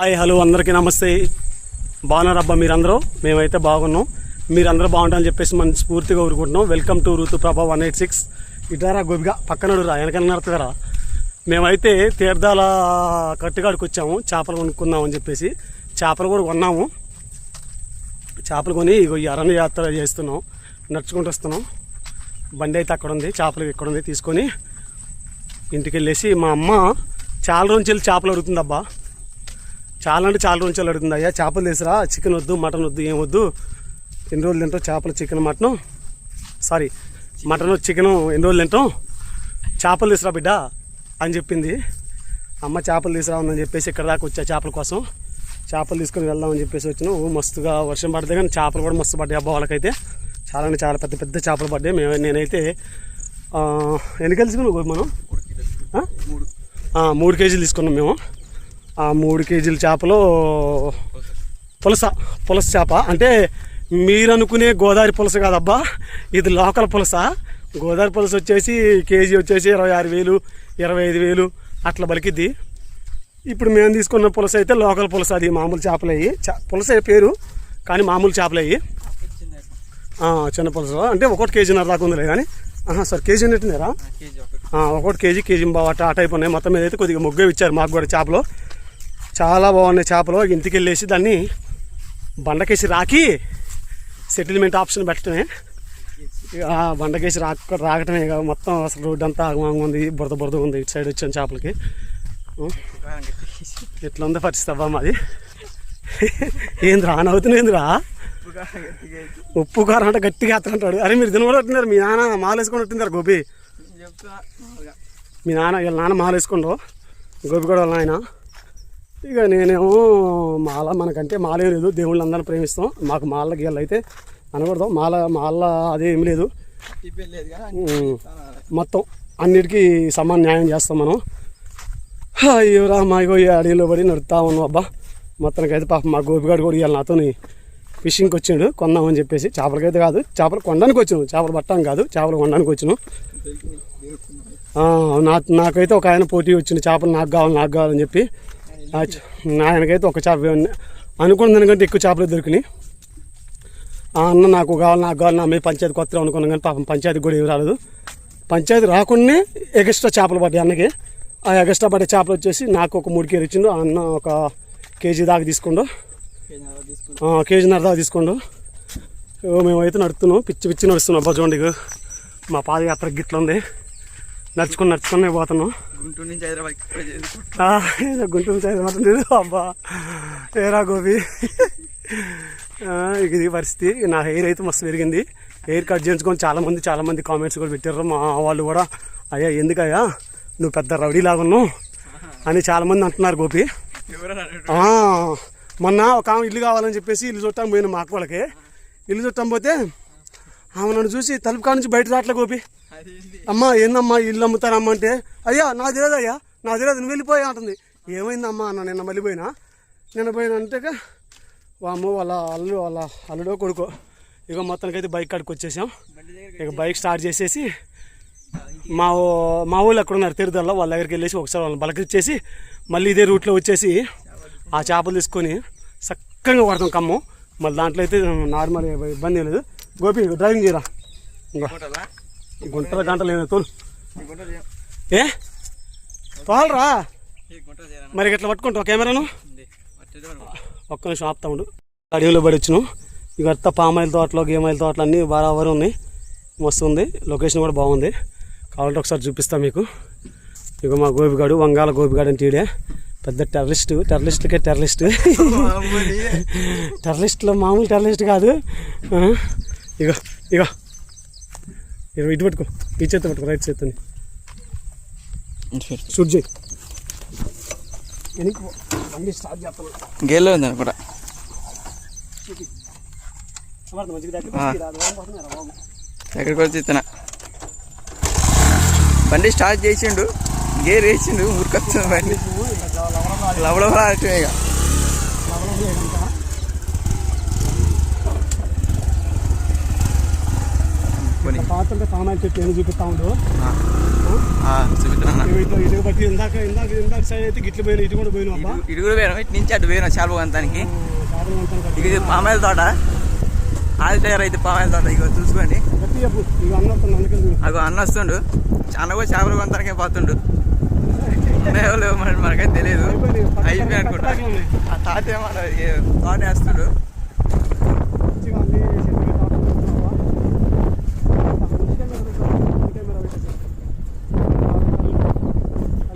Hi hello అందరికీ నమస్తే. బాగున్నారబ్బా మీరందరూ? మేమైతే బాగున్నాం. మీరందరూ బాగుంటారని చెప్పేసి మనం స్ఫూర్తిగా ఊరుకుంటున్నాం. Welcome to Ruthuprabha 186. ఇటారా గోపిగా పక్కన వెనకన నడుతుందరా. మేమైతే తీర్థాల కట్టుగాడికి వచ్చాము చేపలు కొనుక్కుందామని చెప్పేసి. చేపలు కూడా కొన్నాము. చేపలు కొని ఇగో ఈ అరణ్య యాత్ర చేస్తున్నాం, నడుచుకుంటూ వస్తున్నాం. బండి అయితే అక్కడ ఉంది, చేపలు ఇక్కడ ఉంది. తీసుకొని ఇంటికి వెళ్ళేసి మా అమ్మ చాలా రోజులు వెళ్ళి చేపలు అడుగుతుందబ్బా. చాలా అంటే చాలా రోజులు అడుగుతుంది. అయ్యా చేపలు తీసురా, చికెన్ వద్దు, మటన్ వద్దు, ఏం వద్దు, ఎన్ని రోజులు తింటాం చేపలు, chicken, mutton, sorry mutton chicken ఎన్ని రోజులు తింటాం, చేపలు తీసురా బిడ్డ అని చెప్పింది. అమ్మ చేపలు తీసురా ఉందని చెప్పేసి ఇక్కడ దాకా వచ్చా చేపల కోసం. చేపలు తీసుకొని వెళ్దామని చెప్పేసి వచ్చినాం. మస్తుగా వర్షం పడితే కానీ చేపలు కూడా మస్తు పడ్డాయి అబ్బా. వాళ్ళకైతే చాలా అంటే చాలా పెద్ద పెద్ద చేపలు పడ్డాయి. నేనైతే ఎన్ని తెలుసుకున్నాం మనం 3 కేజీలు తీసుకున్నాం మేము. ఆ 3 కేజీల చేపలు పులస చేప. అంటే మీరు అనుకునే గోదావరి పులస కాదబ్బా, ఇది లోకల్ పులస. గోదావరి పులస వచ్చేసి కేజీ వచ్చేసి 26,000 25,000 అట్లా బలికిద్ది. ఇప్పుడు మేము తీసుకున్న పులస అయితే లోకల్ పులస. అది మామూలు చేపలు అయ్యి, పులస పేరు కానీ మామూలు చేపలు అయ్యి, చిన్న పులస. అంటే 1 కేజీన్నర దాకా ఉందిలే కానీ. Sir KG ఉన్నట్టున్నారా? 1 కేజీ బావ ఆ టైప్ ఉన్నాయి. మొత్తం మీద అయితే కొద్దిగా మొగ్గే ఇచ్చారు మాకు కూడా చేపలు. చాలా బాగున్నాయి చేపలు. ఇంటికి వెళ్ళేసి దాన్ని బండకేసి రాకి సెటిల్మెంట్ ఆప్షన్ పెట్టడమే. బండకేసి రాకటమే ఇక మొత్తం అసలు రోడ్డు అంతా ఆగమాగం ఉంది, బురద ఉంది. ఇటు సైడ్ వచ్చాను చేపలకి. ఎట్లా ఉంది పరిస్థితి అబ్బా మాది. ఏంద్రా నవ్వుతున్నాయిందిరా? ఉప్పు కారం అంటే గట్టిగా ఎత్తంటాడు. అరే మీరు తినకూడదు అంటున్నారు. మీ నాన్న మాల వేసుకొని ఉంటున్నారు గోపి. మీ నాన్న మాల వేసుకుండో గోపి కూడా వాళ్ళ నాయన. ఇక నేనేమో మాల, మనకంటే మాల ఏం లేదు, దేవుళ్ళని అందరిని ప్రేమిస్తాం. మాకు మాల గీళ్ళు అయితే అనకూడదు. మాల అదేం లేదు, మొత్తం అన్నిటికీ సమాన న్యాయం చేస్తాం మనం. అయ్యో రామా, ఇగో ఈ అడవిలో పడి నడుపుతా ఉన్నాం అబ్బా. మొత్తానికైతే పాపం మా గోపిగాడు కూడా ఇవాళ నాతో ఫిషింగ్కి వచ్చిండు కొందామని చెప్పేసి. చేపలకైతే కాదు, చేపలు కొనడానికి వచ్చినాం, చేపలు పట్టడం కాదు, చేపలు కొనడానికి వచ్చినాం. నాకైతే ఒక ఆయన పోటీ వచ్చింది, చేపలు నాకు కావాలని చెప్పి. ఆయనకైతే ఒక చేప అనుకున్న దానికంటే ఎక్కువ చేపలు దొరికినాయి. అన్న నాకు కావాలి నా మీద పంచాయతీ కొత్తగా అనుకున్నాం కానీ పాపం పంచాయతీ కూడా ఏమి రాలేదు. పంచాయతీ రాకుండా ఎగస్ట్రా చేపలు పడ్డాయి అన్నకి. ఆ ఎగస్ట్రా పడ్డే చేపలు వచ్చేసి నాకు ఒక 3 కేజీలు ఇచ్చిండు. అన్న ఒక కేజీ దాకా తీసుకుండు, కేజీన్నర దాకా తీసుకుండు. మేమైతే నడుస్తున్నాం, పిచ్చి నడుస్తున్నాం అబ్బా. చూడండి మా పాదయాత్ర గిట్ల ఉంది. నడుచుకుని పోతున్నాం. గుంటూరు నుంచి హైదరాబాద్ అబ్బా. ఏరా గోపి, ఇది పరిస్థితి. నా హెయిర్ అయితే మస్తు పెరిగింది. హెయిర్ కట్ చేయించుకొని చాలా మంది కామెంట్స్ కూడా పెట్టారు. మా వాళ్ళు కూడా, అయ్యా ఎందుకయ్యా నువ్వు పెద్ద రౌడీ లాగా ఉన్నావు అని చాలామంది అంటున్నారు గోపి. మొన్న ఒక ఆమె ఇల్లు కావాలని చెప్పేసి ఇల్లు చుట్టాం పోయిన మా అక్క వాళ్ళకి. ఇల్లు చుట్టాం పోతే ఆమె నన్ను చూసి తలుపు కాడ నుంచి బయట రావట్లే గోపి. అమ్మా ఏందమ్మా ఇల్లు అమ్ముతారమ్మా అంటే, అయ్యా నాకు తెలియదు నువ్వు వెళ్ళిపోయా అంటుంది. ఏమైందమ్మా అన్న, నిన్న అంటే వామ్మో వాళ్ళ అల్లుడో కొడుకో. ఇక మొత్తానికైతే బైక్ కాడికి వచ్చేసాం. ఇక బైక్ స్టార్ట్ చేసేసి మా ఊళ్ళు ఎక్కడ ఉన్నారు తీర్థాల్లో, వాళ్ళ దగ్గరికి వెళ్ళేసి ఒకసారి వాళ్ళని బలకిచ్చేసి మళ్ళీ ఇదే రూట్లో వచ్చేసి ఆ చేపలు తీసుకొని చక్కగా కొడతాం కమ్ము. మళ్ళీ దాంట్లో అయితే నార్మల్ ఇబ్బంది లేదు. గోపి డ్రైవింగ్ చేయరా, గంటలు ఏదో తోలు తోలరా. మరి ఇట్లా పట్టుకుంటావు కెమెరాను? ఒక్క నిమిషం ఆపుతా ఉండు. అడవిలో పడి వచ్చినాం. ఇక అంతా పామాయిల తోటలు, గేమాయిల తోటలు అన్నీ బరాబరు ఉన్నాయి. మస్తు ఉంది, లొకేషన్ కూడా బాగుంది. కావాలంటే ఒకసారి చూపిస్తాను మీకు. ఇక మా గోపిగాడు, వంగాల గోపిగాడు అంటే ఈడే పెద్ద టెర్రరిస్ట్లకే టెర్రరిస్ట్లో మామూలు టెర్రరిస్ట్ కాదు. ఇక ఇటు పట్టుకో, ఈ చేత పట్టుకో, రైట్ చేత్తని షూట్ చేయి. స్టార్ట్ చేస్తాను గేల్లో ఉంది అనుకుంటా. ఎక్కడికి వచ్చి ఇస్తున్నా బండి స్టార్ట్ చేసిండు, గేర్ వేసిండు, ఊరికొస్తుంది బండి లవడవలా ఇక చూసుకోండి. పాతుంటే సామాన్ చెట్టు ఏమి చూపిస్తా ఉండు. చూపిస్తున్నా. ఇటు బట్టి ఇందాక సైడ్ అయితే గిట్లు పోయినా, ఇటు కూడా పోయినా అబ్బా. ఇటు కూడా పోయినా, ఇటు నుంచి అటు పోయినా శాల్భవంతానికి. ఇది పామాయిల తోట, ఆదిత్య రైతు పామాయిల తోట. ఇక చూసుకోండి. అగో అన్న వస్తుండు. అన్న కూడా చేపల వంతానికే పోతుండు. మనకైతే తెలియదు, అయిపోయి అనుకుంటా. ఆ తాత ఏమో తోట వేస్తుడు.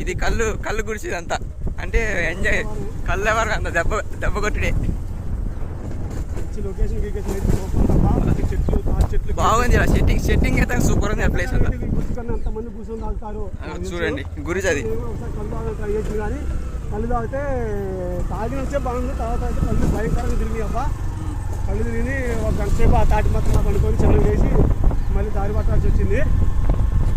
ఇది కళ్ళు గుడిచిది అంతా, అంటే ఎంజాయ్. కళ్ళు ఎవరు అంత దెబ్బ కొట్టుడే. బాగుంది సెట్టింగ్ అయితే సూపర్ ఉంది. ప్లేస్ అంతా చూడండి. గురించి అది కళ్ళు తాగితే తాగినచ్చే బాగుంది. తర్వాత అయితే కళ్ళు భయంకరంగా తిరిగి అబ్బా. కళ్ళు తిరిగి ఒక గంట సేపు ఆ తాటి మొత్తం పండుకొని చెల్లు వేసి మళ్ళీ దారి పట్టాల్సి వచ్చింది.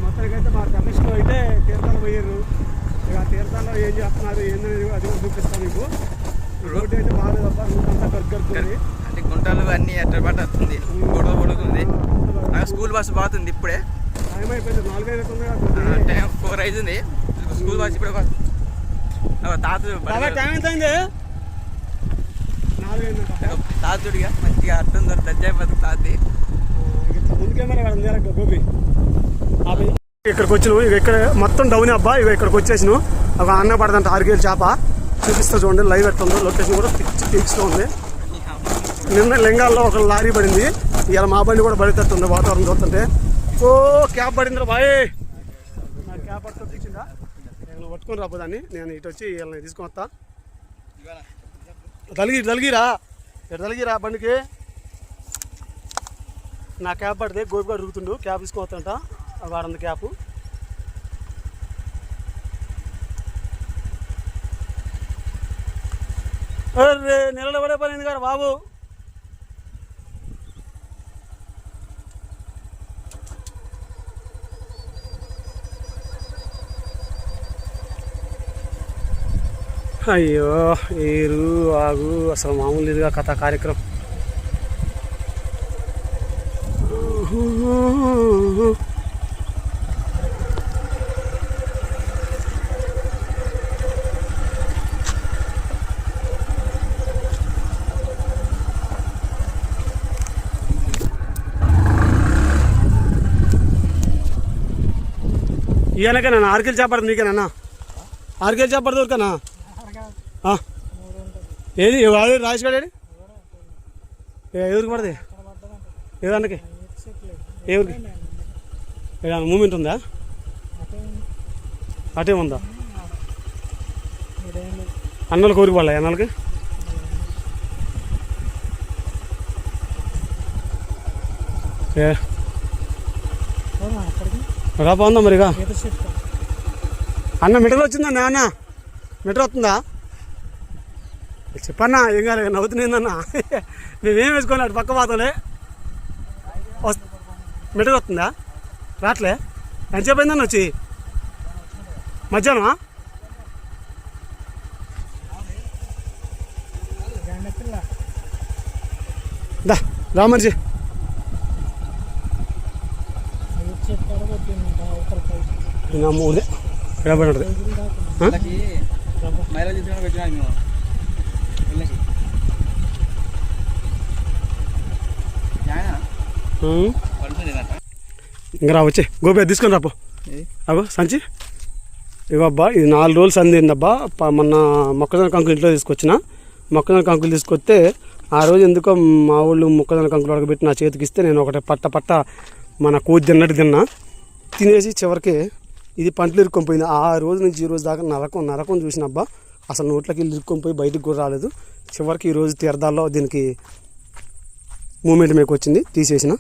మొత్తానికి అయితే మా కమిషన్లో అయితే తీర్థాలు పోయారు. ఇక ఆ తీర్థాల్లో ఏం చేస్తున్నారు ఏంటనేది అది కూడా చూపిస్తాను మీకు. రోడ్డు అయితే బాగాలేదు అబ్బా. రోడ్డు అంతా గర్గరుతుంది. అంటే గుంటలు అన్నీ ఎట్ట పడుతుంది, గొడవ పడుతుంది. నాకు స్కూల్ బస్సు పోతుంది ఇప్పుడే. టైం అయిపోయింది, 4:05 టైం 4 అవుతుంది. స్కూల్ బస్సు ఇప్పుడే తాతుడిగా మంచిగా అర్థం దొరికి అయిపోతుంది తాతి. గోపి ఇక్కడికి వచ్చినావు. ఇక ఇక్కడ మొత్తం డౌన్ అబ్బా. ఇక ఇక్కడికి వచ్చేసినావు. ఒక అన్న పడదంట 6 కేజీల చేప చూపిస్తా చూడండి. లైవ్ ఎట్టుందో లొకేషన్ కూడా పీక్స్లో ఉంది. నిన్న లింగాల్లో ఒక లారీ పడింది. ఇవాళ మా బండి కూడా పడేటట్టుంది వాతావరణం చూస్తుంటే. ఓ క్యాబ్ పడిందిరా బాయ్. నా క్యాబ్ పడుతూ తీసిందా? నేను పట్టుకొని రాబోదాన్ని. నేను ఇటు వచ్చి వీళ్ళని తీసుకొని వస్తా. తలిగిరా ఇటు తలిగిరా బండికి. నా క్యాబ్ పడితే గోపిగా అడుగుతుండు. క్యాబ్ తీసుకొని వస్తాంట. వాడంది క్యాబ్. నెలలో పడే పని కదా బాబు. అయ్యో ఏరు ఆగు అసలు మామూలు ఇదిగా కథా కార్యక్రమం. ఈయనకేనా 6 కేజీలు చేపడదు నీకేనా? 6 కేజీలు చేపడదు ఊరికేనా? ఏది రాజేష్ గారు ఎవరికి పడది? ఏదానికి ఎవరికి ఏదైనా మూమెంట్ ఉందా? అటే ఉందా? అన్నలు కోరిక పడలే అన్నలకి? రాపోందా మరిగా. అన్న మీటర్ వచ్చిందన్నా? అన్న మీటర్ వస్తుందా? చెప్పన్నా ఏం కాలే నవ్వుతున్నాయిందన్నా. మేమేం వేసుకోవాలి అటు పక్క పాతలే. మీటర్ వస్తుందా? రాట్లే ఎంతసేపు అయిందన్న వచ్చి? మధ్యాహ్నమా? దా రా మనిషి. మూడే ఎడబడి ఉంటుంది. ఇంకా రా వచ్చి గోపి తీసుకొని రాపో. అగో సంచి ఇగో అబ్బా. ఇది 4 రోజులు సందిందబ్బా. మొన్న మొక్కజొన్న కంకులు ఇంట్లో తీసుకొచ్చిన. మొక్కజొన్న కంకులు తీసుకొస్తే ఆ రోజు ఎందుకో మా ఊళ్ళు మొక్కజొన్న కంకులు ఉడకబెట్టి నా చేతికి ఇస్తే నేను ఒకటి పట్ట మన కోతి తిన్నట్టు తినేసి చివరికి ఇది పంటలు ఇరుక్కొని పోయింది. ఆ రోజు నుంచి ఈ రోజు దాకా నరకం చూసిన అబ్బా. అసలు నోట్లకి ఇరుక్కొని పోయి బయటకు కూడా రాలేదు. చివరికి ఈరోజు తీర్థాల్లో దీనికి మూమెంట్ మీకు వచ్చింది. తీసేసిన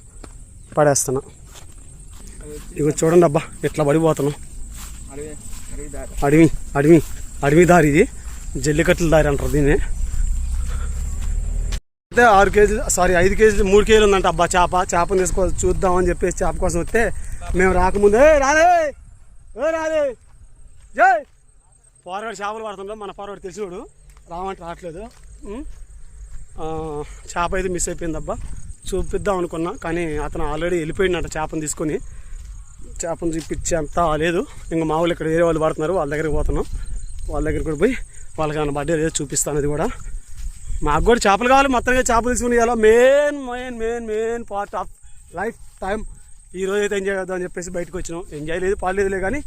పడేస్తున్నా. ఇక చూడండి అబ్బా ఎట్లా పడిపోతున్నాం. అడవి దారి ఇది. జల్లికట్ల దారి అంటారు దీన్ని. అయితే 6 కేజీలు 5 కేజీలు 3 కేజీలు ఉందంట అబ్బా చేపను తీసుకోవాలి చూద్దామని చెప్పేసి చేప కోసం వస్తే మేము రాకముందే రాలే జై ఫార్వర్డ్ చేపలు పడుతుంటాం. మన ఫార్వర్డ్ తెలిసినోడు రావంటే రావట్లేదు. చేప అయితే మిస్ అయిపోయింది అబ్బా. చూపిద్దాం అనుకున్నా, కానీ అతను ఆల్రెడీ వెళ్ళిపోయినట్ట చేపను తీసుకొని. చేపను చూపించి అంతా లేదు. ఇంకా మా వాళ్ళు ఇక్కడ వేరే వాళ్ళు పడుతున్నారు, వాళ్ళ దగ్గరికి పోతున్నాం. వాళ్ళ దగ్గరికి కూడా పోయి వాళ్ళకి ఏమైనా బర్త్డే ఏదో చూపిస్తాను. అది కూడా మాకు కూడా చేపలు కావాలి. మొత్తంగా చేపలు తీసుకుని ఇవ్వాలి. Main main main main part of life time. ఈ రోజు అయితే ఎంజాయ్ చేద్దాం అని చెప్పేసి బయటకు వచ్చినాం. ఎంజాయ్ లేదు పాలేదులే కానీ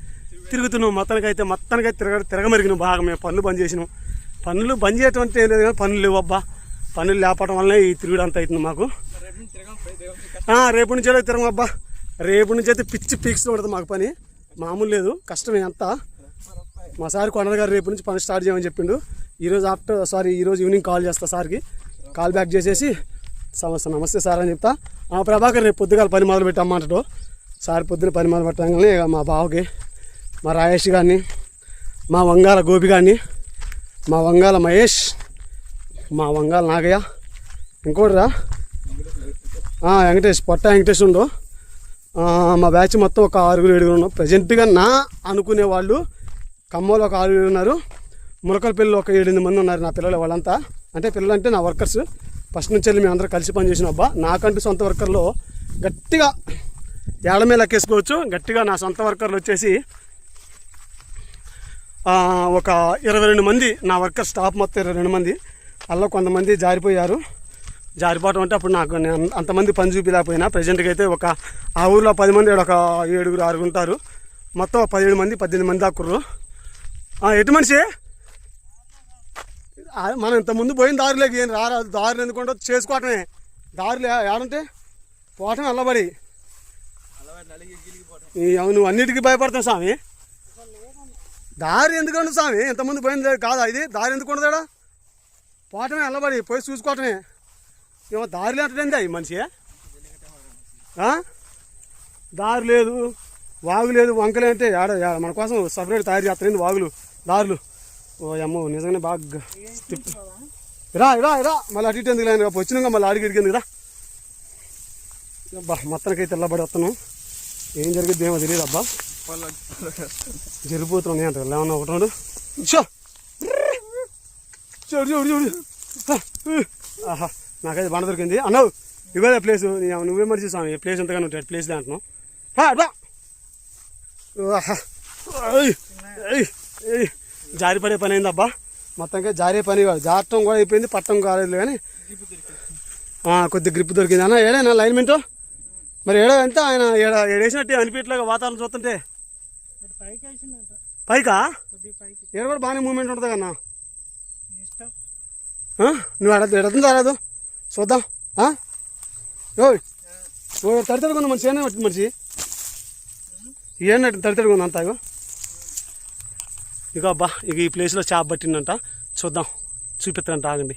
తిరుగుతున్నాం. మొత్తానికైతే తిరగమరిగినాం బాగా. మేము పనులు బంద్ చేసినాం. పనులు బంద్ చేయటం ఏం లేదు కానీ పనులు లేవు అబ్బా. పనులు లేపడం వల్లనే ఈ తిరుగుడు అంత అవుతుంది మాకు. రేపు నుంచి అయితే తిరగం అబ్బా. రేపు నుంచి అయితే పిచ్చి పీక్స్లో ఉంటుంది మాకు పని. మామూలు లేదు, కష్టమే అంతా. మా సార్ కొండల గారు రేపు నుంచి పని స్టార్ట్ చేయమని చెప్పిండు. ఈరోజు ఈవినింగ్ కాల్ చేస్తా సార్కి. కాల్ బ్యాక్ చేసేసి నమస్తే సార్ అని చెప్తా. ప్రభాకర్ రేపు పొద్దుగాల పని మొదలు పెట్టమ్మంటాడు. సార్ పొద్దున పని మొదలు పెట్టగానే ఇక మా బావకి, మా రాయేష్ గారిని, మా వంగాల గోపి గారిని, మా వంగాల మహేష్, మా వంగాల నాగయ్య, ఇంకోటి రా వెంకటేష్, పొట్ట వెంకటేష్ ఉండు. మా బ్యాచ్ మొత్తం ఒక 6-7 ఉన్నాం. ప్రజెంట్గా నా అనుకునే వాళ్ళు ఖమ్మంలో ఒక 6-7 ఉన్నారు. ములకలపల్లిలో ఒక 7-8 మంది ఉన్నారు నా పిల్లలు. వాళ్ళంతా అంటే పిల్లలు అంటే నా వర్కర్స్. ఫస్ట్ నుంచి వెళ్ళి మేము అందరం కలిసి పనిచేసిన అబ్బా. నాకంటూ సొంత వర్కర్లో గట్టిగా ఏడమే లెక్కేసుకోవచ్చు. గట్టిగా నా సొంత వర్కర్లు వచ్చేసి ఒక 22 మంది. నా వర్కర్ స్టాఫ్ మొత్తం 22 మంది. అలా కొంతమంది జారిపోయారు. జారిపోవటం అంటే అప్పుడు నాకు అంతమంది పని చూపిలేకపోయినా. ప్రజెంట్గా అయితే ఆ ఊర్లో 10 మంది, ఒక 7-6 ఉంటారు. మొత్తం 17 మంది 18 మంది దాకుర్రు. ఎటు మనిషి మనం ఇంతకుముందు పోయిన దారిలోకి ఏం రారాదు. దారిలో ఎందుకుంటే చేసుకోవటమే. దారిలో ఏడంటే పోవటం అల్లబడి. నువ్వు అన్నిటికీ భయపడతావు స్వామి. దారి ఎందుకంటే స్వామి ఇంతకుముందు పోయింది కాదా ఇది? దారి ఎందుకు ఉండదాడా? పోవటమే అల్లబడి, పోయి చూసుకోవటమే. ఏమో దారి లేటండి అవి మనిషి. దారి లేదు, వాగు లేదు, వంకలే అంటే మన కోసం సపరేట్ తయారు చేస్తారండి వాగులు, దారులు. ఓ అమ్మో నిజంగానే బాగా రా రా రా. మళ్ళీ అటు ఇటు ఎందుకు లేని వచ్చినాక మళ్ళీ అడిగి ఎందుకు రా. అబ్బా మొత్తానికైతే తెల్లబడి వస్తున్నాం. ఏం జరిగిద్ది ఏమో తెలియదు అబ్బా. జరిగిపోతున్నాం నేను అంటారు ఏమన్నా ఒకటి చూడు చూడు చూడు. ఆహా నాకైతే బండ దొరికింది అన్నావు. ఇవ్వదా ప్లేసు? నువ్వే మనిషి స్వామి, ప్లేస్ ఎంతగానో ఉంటుంది ప్లేస్ అంటున్నావు. జారిపడే పని అయింది అబ్బా. మొత్తంగా జారే పని కాదు, జారటం కూడా అయిపోయింది, పట్టం కాలేదు కానీ కొద్ది గ్రిప్ దొరికింది. అన్న ఏడైనా లైన్మెంట్ మరి ఎంత ఆయన ఏడేసినట్టు అనిపించలేక వాతావరణం చూస్తుంటే. పైకా ఏడ కూడా బాగానే మూమెంట్ ఉంటుంది కన్నా. నువ్వు ఎడుతుంది రాదు చూద్దాం. తడితడుకుంది మనిషి, ఏనా మనిషి ఏనట్టు తడితడుకుంది అంతా. ఇక అబ్బా ఇక ఈ ప్లేస్లో చేప పట్టిందంట. చూద్దాం, చూపిస్తానంట, ఆగండి.